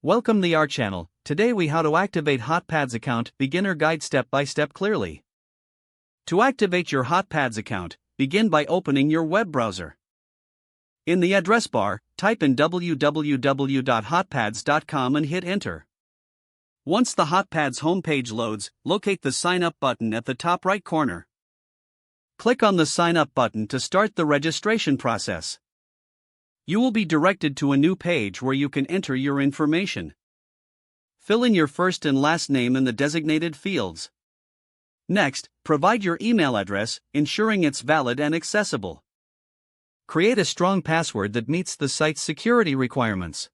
Welcome to our channel. Today we how to activate HotPads account, beginner guide step by step clearly. To activate your HotPads account, begin by opening your web browser. In the address bar, type in www.hotpads.com and hit enter. Once the HotPads homepage loads, locate the sign up button at the top right corner. Click on the sign up button to start the registration process. You will be directed to a new page where you can enter your information. Fill in your first and last name in the designated fields. Next, provide your email address, ensuring it's valid and accessible. Create a strong password that meets the site's security requirements.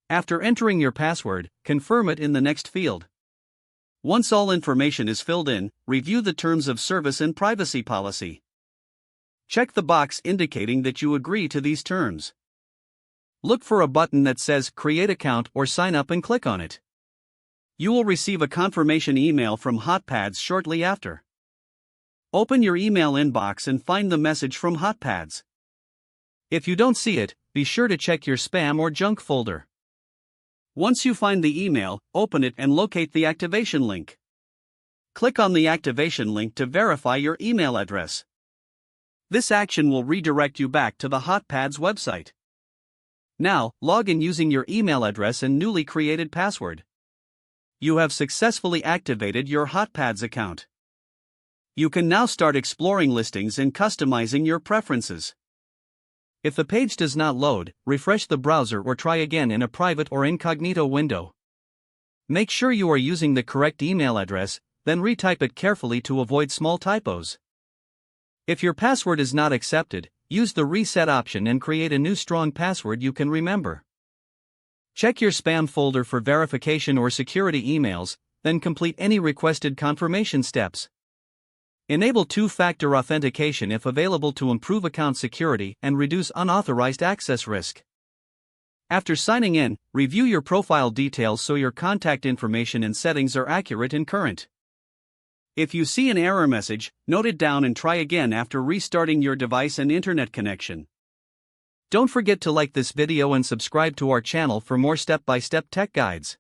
After entering your password, confirm it in the next field. Once all information is filled in, review the terms of service and privacy policy. Check the box indicating that you agree to these terms. Look for a button that says Create Account or Sign Up and click on it. You will receive a confirmation email from HotPads shortly after. Open your email inbox and find the message from HotPads. If you don't see it, be sure to check your spam or junk folder. Once you find the email, open it and locate the activation link. Click on the activation link to verify your email address. This action will redirect you back to the HotPads website. Now, log in using your email address and newly created password. You have successfully activated your HotPads account. You can now start exploring listings and customizing your preferences. If the page does not load, refresh the browser or try again in a private or incognito window. Make sure you are using the correct email address, then retype it carefully to avoid small typos. If your password is not accepted, use the reset option and create a new strong password you can remember. Check your spam folder for verification or security emails, then complete any requested confirmation steps. Enable two-factor authentication if available to improve account security and reduce unauthorized access risk. After signing in, review your profile details so your contact information and settings are accurate and current. If you see an error message, note it down and try again after restarting your device and internet connection. Don't forget to like this video and subscribe to our channel for more step-by-step tech guides.